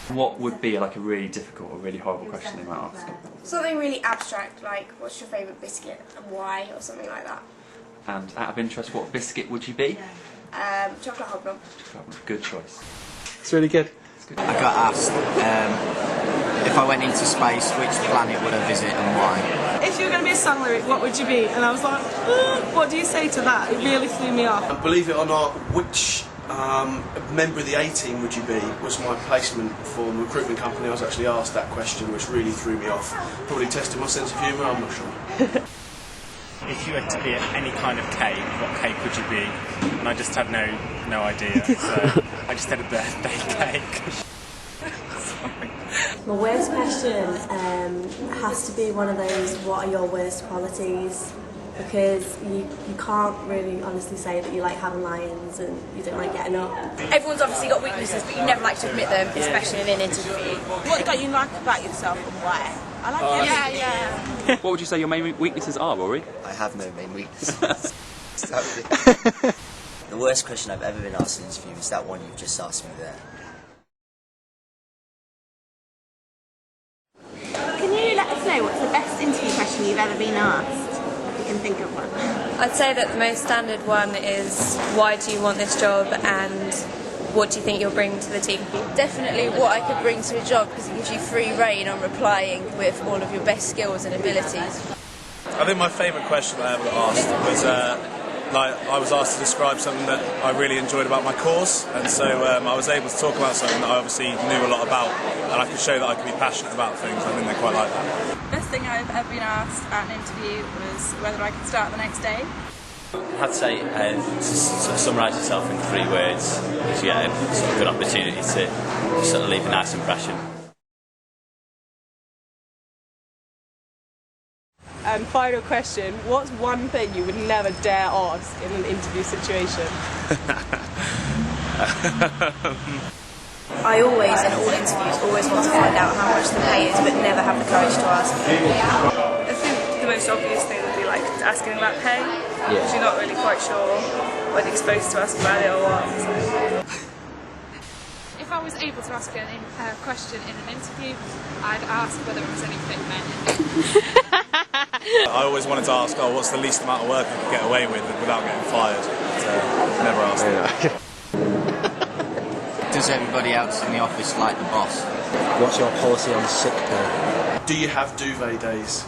What would be like a really difficult or really horrible question they might ask? Something really abstract, like what's your favourite biscuit and why, or something like that. And out of interest, what biscuit would you be? Chocolate hobnob. Good choice. It's really good. I got asked if I went into space, which planet would I visit and why? If you were going to be a song lyric, what would you be? And I was like, what do you say to that? It really threw me off. Believe it or not, which member of the A-team would you be was my placement for the recruitment company. I was actually asked that question, which really threw me off. Probably tested my sense of humour, I'm not sure. If you were to be at any kind of cake, what cake would you be? And I just had no idea, so I just had a birthday cake. My worst question has to be one of those, what are your worst qualities? Because you can't really honestly say that you like having lions and you don't like getting up. Everyone's obviously got weaknesses, but you never like to admit them, especially in an interview. What don't you like about yourself and why? I like everything. Yeah. What would you say your main weaknesses are, Rory? I have no main weaknesses. The worst question I've ever been asked in an interview is that one you've just asked me there. Can you let us know what's the best interview question you've ever been asked? If you can think of one. I'd say that the most standard one is why do you want this job and what do you think you'll bring to the team? Definitely what I could bring to a job, because it gives you free rein on replying with all of your best skills and abilities. I think my favourite question I ever got asked was, I was asked to describe something that I really enjoyed about my course, and so I was able to talk about something that I obviously knew a lot about, and I could show that I could be passionate about things. I think they quite like that. Best thing I've ever been asked at an interview was whether I could start the next day. I'd say summarise yourself in 3 words, because you get a sort of good opportunity to sort of leave a nice impression. Final question, what's one thing you would never dare ask in an interview situation? I always, in all interviews, always want to find out how much the pay is, but never have the courage to ask. I think the most obvious thing would be like asking about pay, because you're not really quite sure whether you're supposed to ask about it or what. So. If I was able to ask a question in an interview, I'd ask whether there was any fit men in it. I always wanted to ask, what's the least amount of work I could get away with without getting fired? But never asked. Does everybody else in the office like the boss? What's your policy on sick pay? Do you have duvet days?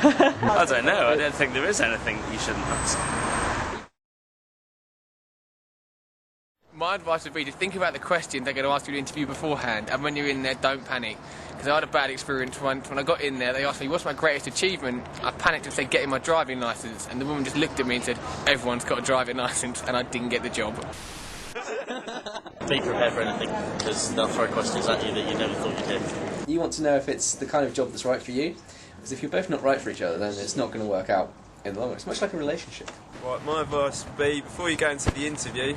I don't know, I don't think there is anything you shouldn't ask. My advice would be to think about the questions they're going to ask you in the interview beforehand, and when you're in there, don't panic. Because I had a bad experience when I got in there, they asked me, what's my greatest achievement? I panicked and said, getting my driving licence, and the woman just looked at me and said, everyone's got a driving licence, and I didn't get the job. Be prepared for anything, because they'll throw questions at you that you never thought you'd hear. You want to know if it's the kind of job that's right for you, because if you're both not right for each other, then it's not going to work out in the long run. It's much like a relationship. Right, my advice would be, before you go into the interview,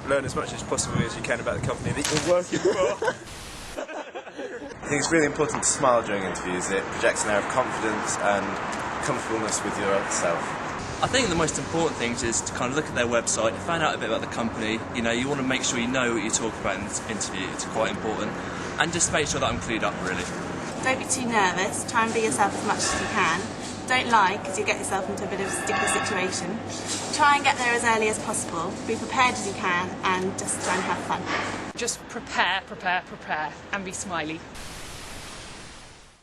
learn as much as possible as you can about the company that you're working for. I think it's really important to smile during interviews. It projects an air of confidence and comfortableness with your self. I think the most important thing is to kind of look at their website, find out a bit about the company. You know, you want to make sure you know what you're talking about in this interview. It's quite important. And just make sure that I'm clued up, really. Don't be too nervous, try and be yourself as much as you can. Don't lie, because you'll get yourself into a bit of a sticky situation. Try and get there as early as possible, be prepared as you can, and just try and have fun. Just prepare, and be smiley.